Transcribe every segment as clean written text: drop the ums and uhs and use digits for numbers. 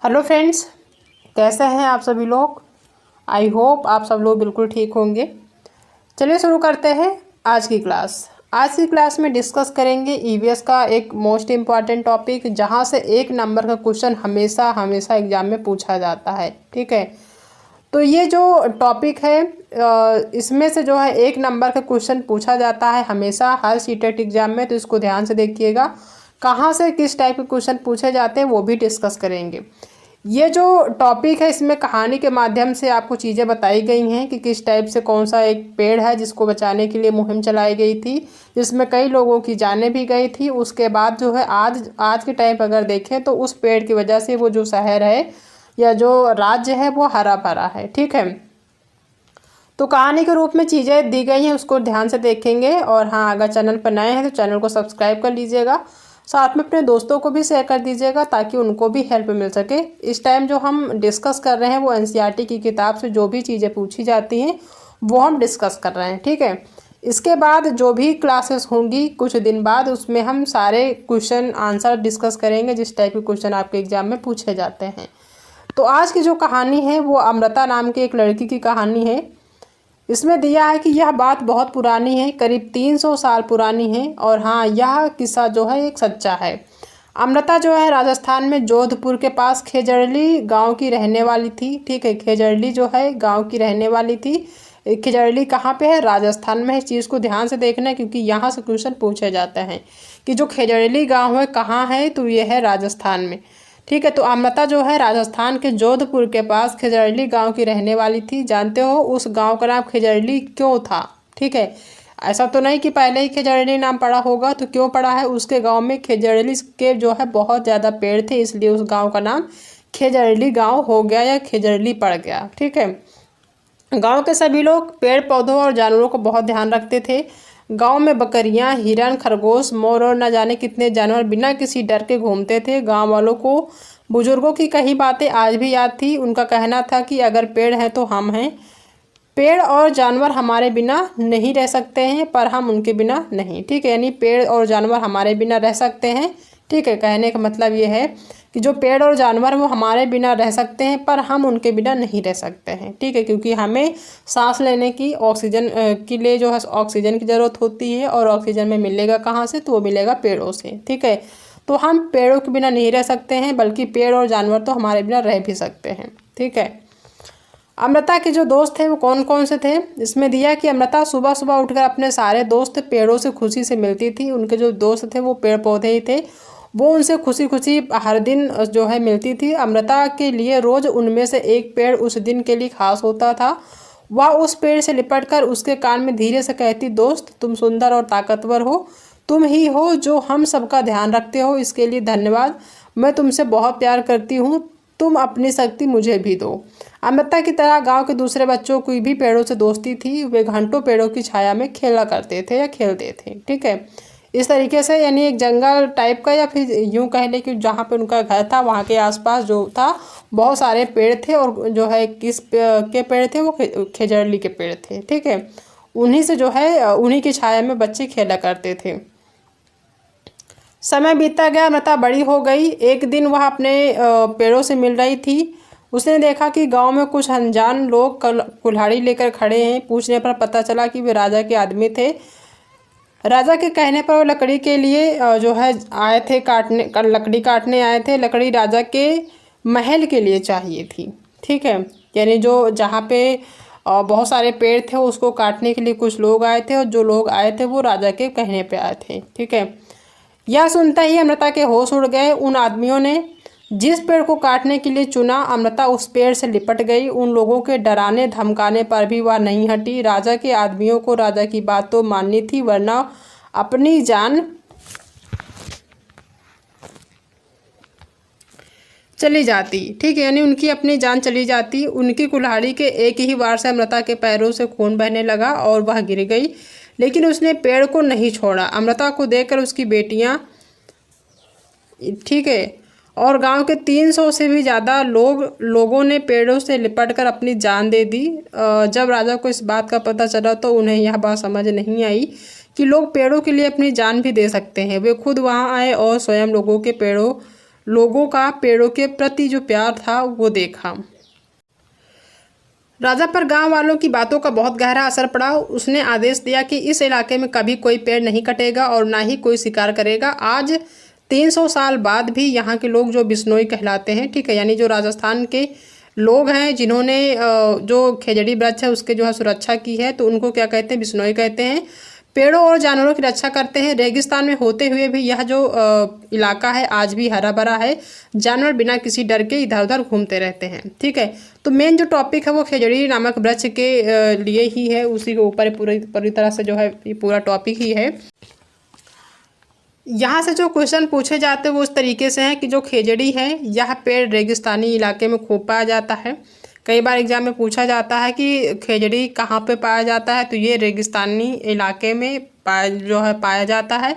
Hello friends, कैसे हैं आप सभी लोग। आई होप आप सब लोग बिल्कुल ठीक होंगे। चलिए शुरू करते हैं आज की क्लास। आज की क्लास में डिस्कस करेंगे ईवीएस का एक मोस्ट इम्पॉर्टेंट टॉपिक, जहां से 1 नंबर का क्वेश्चन हमेशा हमेशा एग्जाम में पूछा जाता है। ठीक है, तो ये जो टॉपिक है इसमें से जो है 1 नंबर का क्वेश्चन पूछा जाता है हमेशा हर सीटेट एग्जाम में। तो इसको ध्यान से देखिएगा, कहाँ से किस टाइप के क्वेश्चन पूछे जाते हैं वो भी डिस्कस करेंगे। ये जो टॉपिक है इसमें कहानी के माध्यम से आपको चीज़ें बताई गई हैं कि किस टाइप से कौन सा एक पेड़ है जिसको बचाने के लिए मुहिम चलाई गई थी, जिसमें कई लोगों की जानें भी गई थी। उसके बाद जो है आज आज के टाइम पर अगर देखें तो उस पेड़ की वजह से वो जो शहर है या जो राज्य है वो हरा भरा है। ठीक है, तो कहानी के रूप में चीज़ें दी गई हैं, उसको ध्यान से देखेंगे। और हाँ, अगर चैनल पर नए हैं तो चैनल को सब्सक्राइब कर लीजिएगा, साथ में अपने दोस्तों को भी शेयर कर दीजिएगा ताकि उनको भी हेल्प मिल सके। इस टाइम जो हम डिस्कस कर रहे हैं वो एनसीईआरटी की किताब से जो भी चीज़ें पूछी जाती हैं वो हम डिस्कस कर रहे हैं। ठीक है, इसके बाद जो भी क्लासेस होंगी कुछ दिन बाद उसमें हम सारे क्वेश्चन आंसर डिस्कस करेंगे जिस टाइप के क्वेश्चन आपके एग्जाम में पूछे जाते हैं। तो आज की जो कहानी है वो अमृता नाम की एक लड़की की कहानी है। इसमें दिया है कि यह बात बहुत पुरानी है, करीब 300 साल पुरानी है। और हाँ, यह किस्सा जो है एक सच्चा है। अमृता जो है राजस्थान में जोधपुर के पास खेजड़ली गांव की रहने वाली थी। ठीक है, खेजड़ली जो है गांव की रहने वाली थी। खेजड़ली कहाँ पे है? राजस्थान में। इस चीज़ को ध्यान से देखना है क्योंकि यहाँ से क्वेश्चन पूछे जाते हैं कि जो खेजड़ली गांव है कहाँ है, तो ये है राजस्थान में। ठीक है, तो अमृता जो है राजस्थान के जोधपुर के पास खेजड़ली गांव की रहने वाली थी। जानते हो उस गांव का नाम खेजड़ली क्यों था? ठीक है, ऐसा तो नहीं कि पहले ही खेजड़ली नाम पड़ा होगा, तो क्यों पड़ा है? उसके गांव में खेजड़ली के जो है बहुत ज़्यादा पेड़ थे, इसलिए उस गांव का नाम खेजड़ली गांव हो गया या खेजड़ली पड़ गया। ठीक है, गांव के सभी लोग पेड़ पौधों और जानवरों को बहुत ध्यान रखते थे। गांव में बकरियां, हिरन, खरगोश, मोर और न जाने कितने जानवर बिना किसी डर के घूमते थे। गांव वालों को बुजुर्गों की कही बातें आज भी याद थी। उनका कहना था कि अगर पेड़ हैं तो हम हैं। पेड़ और जानवर हमारे बिना नहीं रह सकते हैं पर हम उनके बिना नहीं। ठीक है, यानी पेड़ और जानवर हमारे बिना रह सकते हैं। ठीक है, कहने का मतलब ये है कि जो पेड़ और जानवर वो हमारे बिना रह सकते हैं पर हम उनके बिना नहीं रह सकते हैं। ठीक है, क्योंकि हमें सांस लेने की ऑक्सीजन के लिए जो है ऑक्सीजन की ज़रूरत होती है, और ऑक्सीजन में मिलेगा कहाँ से? तो वो मिलेगा पेड़ों से। ठीक है, तो हम पेड़ों के बिना नहीं रह सकते हैं, बल्कि पेड़ और जानवर तो हमारे बिना रह भी सकते हैं। ठीक है, अमृता के जो दोस्त थे वो कौन कौन से थे? इसमें दिया कि अमृता सुबह सुबह उठकर अपने सारे दोस्त पेड़ों से खुशी से मिलती थी। उनके जो दोस्त थे वो पेड़ पौधे ही थे, वो उनसे खुशी खुशी हर दिन जो है मिलती थी। अमृता के लिए रोज़ उनमें से एक पेड़ उस दिन के लिए खास होता था। वह उस पेड़ से लिपट कर उसके कान में धीरे से कहती, दोस्त तुम सुंदर और ताकतवर हो, तुम ही हो जो हम सबका ध्यान रखते हो, इसके लिए धन्यवाद। मैं तुमसे बहुत प्यार करती हूँ, तुम अपनी शक्ति मुझे भी दो। अमृता की तरह गांव के दूसरे बच्चों की भी पेड़ों से दोस्ती थी। वे घंटों पेड़ों की छाया में खेला करते थे या खेलते थे। ठीक है, इस तरीके से यानी एक जंगल टाइप का, या फिर यूं कह लें कि जहाँ पे उनका घर था वहाँ के आसपास जो था बहुत सारे पेड़ थे, और जो है किस के पेड़ थे? वो खेजड़ली के पेड़ थे। ठीक है, उन्हीं से जो है उन्हीं की छाया में बच्चे खेला करते थे। समय बीतता गया, अमृता बड़ी हो गई। एक दिन वह अपने पेड़ों से मिल रही थी। उसने देखा कि गांव में कुछ अनजान लोग कुल्हाड़ी लेकर खड़े हैं। पूछने पर पता चला कि वे राजा के आदमी थे। राजा के कहने पर वो लकड़ी के लिए जो है आए थे, लकड़ी काटने आए थे। लकड़ी राजा के महल के लिए चाहिए थी। ठीक है, यानी जो जहाँ पे बहुत सारे पेड़ थे उसको काटने के लिए कुछ लोग आए थे, और जो लोग आए थे वो राजा के कहने पे आए थे। ठीक है, यह सुनते ही अमृता के होश उड़ गए। उन आदमियों ने जिस पेड़ को काटने के लिए चुना, अमृता उस पेड़ से लिपट गई। उन लोगों के डराने धमकाने पर भी वह नहीं हटी। राजा के आदमियों को राजा की बात तो माननी थी, वरना अपनी जान चली जाती। ठीक है, यानी उनकी अपनी जान चली जाती। उनकी कुल्हाड़ी के एक ही वार से अमृता के पैरों से खून बहने लगा और वह गिर गई, लेकिन उसने पेड़ को नहीं छोड़ा। अमृता को देखकर उसकी बेटियां, ठीक है, और गांव के 300 से भी ज़्यादा लोगों ने पेड़ों से लिपटकर अपनी जान दे दी। जब राजा को इस बात का पता चला तो उन्हें यह बात समझ नहीं आई कि लोग पेड़ों के लिए अपनी जान भी दे सकते हैं। वे खुद वहां आए और स्वयं लोगों के पेड़ों लोगों का पेड़ों के प्रति जो प्यार था वो देखा। राजा पर गांव वालों की बातों का बहुत गहरा असर पड़ा। उसने आदेश दिया कि इस इलाके में कभी कोई पेड़ नहीं कटेगा और ना ही कोई शिकार करेगा। आज 300 साल बाद भी यहाँ के लोग जो बिश्नोई कहलाते हैं, ठीक है, यानी जो राजस्थान के लोग हैं जिन्होंने जो खेजड़ी वृक्ष है उसके जो है सुरक्षा की है, तो उनको क्या कहते हैं, बिश्नोई कहते हैं। पेड़ों और जानवरों की रक्षा करते हैं। रेगिस्तान में होते हुए भी यह जो इलाका है आज भी हरा भरा है। जानवर बिना किसी डर के इधर उधर घूमते रहते हैं, ठीक है। तो मेन जो टॉपिक है वो खेजड़ी नामक वृक्ष के लिए ही है, उसी के ऊपर पूरी तरह से जो है ये पूरा टॉपिक ही है। यहाँ से जो क्वेश्चन पूछे जाते हैं वो इस तरीके से हैं कि जो खेजड़ी है यह पेड़ रेगिस्तानी इलाके में खूब पाया जाता है। कई बार एग्जाम में पूछा जाता है कि खेजड़ी कहाँ पे पाया जाता है, तो ये रेगिस्तानी इलाके में पाया जाता है।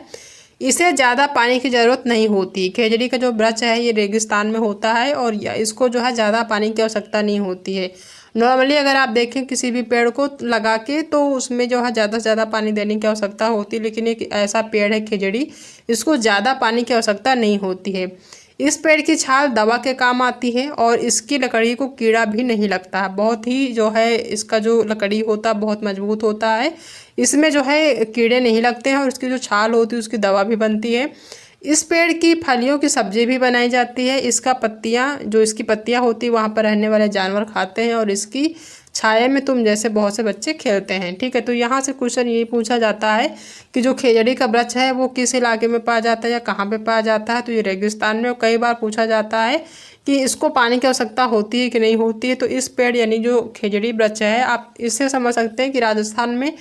इसे ज़्यादा पानी की ज़रूरत नहीं होती। खेजड़ी का जो वृक्ष है ये रेगिस्तान में होता है और इसको जो है ज़्यादा पानी की आवश्यकता नहीं होती है। नॉर्मली अगर आप देखें किसी भी पेड़ को लगा के तो उसमें जो है ज़्यादा से ज़्यादा पानी देने की आवश्यकता होती है, लेकिन एक ऐसा पेड़ है खेजड़ी, इसको ज़्यादा पानी की आवश्यकता नहीं होती है। इस पेड़ की छाल दवा के काम आती है और इसकी लकड़ी को कीड़ा भी नहीं लगता है। बहुत ही जो है इसका जो लकड़ी होता है बहुत मजबूत होता है, इसमें जो है कीड़े नहीं लगते हैं और इसकी जो छाल होती है उसकी दवा भी बनती है। इस पेड़ की फलियों की सब्जी भी बनाई जाती है। इसकी पत्तियां होती है वहाँ पर रहने वाले जानवर खाते हैं और इसकी छाया में तुम जैसे बहुत से बच्चे खेलते हैं, ठीक है। तो यहाँ से क्वेश्चन ये पूछा जाता है कि जो खेजड़ी का वृक्ष है वो किस इलाके में पाया जाता है या कहाँ पे पाया जाता है, तो ये रेगिस्तान में। कई बार पूछा जाता है कि इसको पानी की आवश्यकता होती है कि नहीं होती है, तो इस पेड़ यानी जो खेजड़ी वृक्ष है आप इससे समझ सकते हैं कि राजस्थान में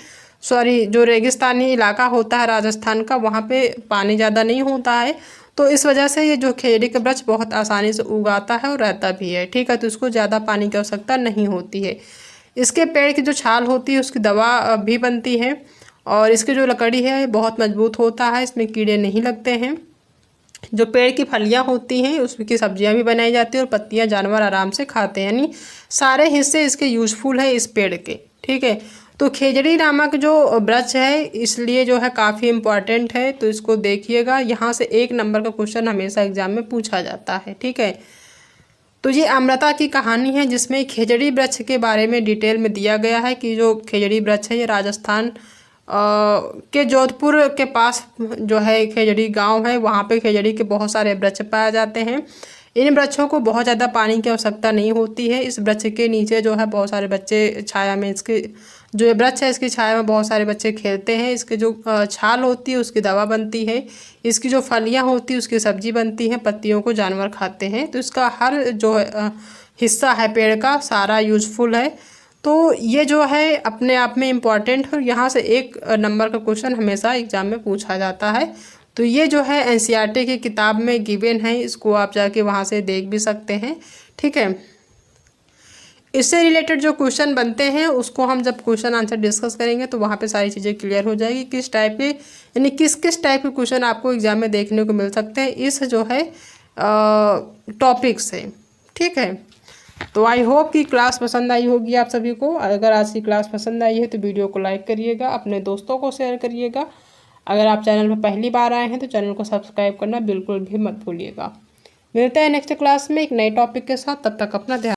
जो रेगिस्तानी इलाका होता है राजस्थान का, वहाँ पे पानी ज़्यादा नहीं होता है, तो इस वजह से ये जो खेजड़ी का वृक्ष बहुत आसानी से उगाता है और रहता भी है, ठीक है। तो इसको ज़्यादा पानी की आवश्यकता नहीं होती है। इसके पेड़ की जो छाल होती है उसकी दवा भी बनती है और इसकी जो लकड़ी है बहुत मजबूत होता है, इसमें कीड़े नहीं लगते हैं। जो पेड़ की फलियां होती हैं उसकी सब्जियां भी बनाई जाती है और पत्तियां जानवर आराम से खाते हैं, यानी सारे हिस्से इसके यूजफुल है इस पेड़ के, ठीक है। तो खेजड़ी नामक जो वृक्ष है इसलिए जो है काफ़ी इम्पॉर्टेंट है, तो इसको देखिएगा। यहाँ से 1 नंबर का क्वेश्चन हमेशा एग्जाम में पूछा जाता है, ठीक है। तो ये अमृता की कहानी है जिसमें खेजड़ी वृक्ष के बारे में डिटेल में दिया गया है कि जो खेजड़ी वृक्ष है ये राजस्थान के जोधपुर के पास जो है खेजड़ी गांव है, वहाँ पे खेजड़ी के बहुत सारे वृक्ष पाए जाते हैं। इन वृक्षों को बहुत ज़्यादा पानी की आवश्यकता नहीं होती है। इस वृक्ष के नीचे जो है बहुत सारे बच्चे छाया में, इसके जो वृक्ष है इसकी छाया में बहुत सारे बच्चे खेलते हैं। इसके जो छाल होती है उसकी दवा बनती है, इसकी जो फलियां होती है उसकी सब्जी बनती है, पत्तियों को जानवर खाते हैं। तो इसका हर जो हिस्सा है पेड़ का सारा यूजफुल है। तो ये जो है अपने आप में इम्पॉर्टेंट है और यहाँ से 1 नंबर का क्वेश्चन हमेशा एग्जाम में पूछा जाता है। तो ये जो है एनसीईआरटी की किताब में गिवन है, इसको आप जाके वहाँ से देख भी सकते हैं, ठीक है। इससे रिलेटेड जो क्वेश्चन बनते हैं उसको हम जब क्वेश्चन आंसर डिस्कस करेंगे तो वहाँ पे सारी चीज़ें क्लियर हो जाएगी, किस टाइप के यानी किस टाइप के क्वेश्चन आपको एग्जाम में देखने को मिल सकते हैं इस जो है टॉपिक से, ठीक है। तो आई होप कि क्लास पसंद आई होगी आप सभी को। अगर आज की क्लास पसंद आई है तो वीडियो को लाइक करिएगा, अपने दोस्तों को शेयर करिएगा। अगर आप चैनल पर पहली बार आए हैं तो चैनल को सब्सक्राइब करना बिल्कुल भी मत भूलिएगा। मिलते हैं नेक्स्ट क्लास में एक नए टॉपिक के साथ, तब तक अपना ध्यान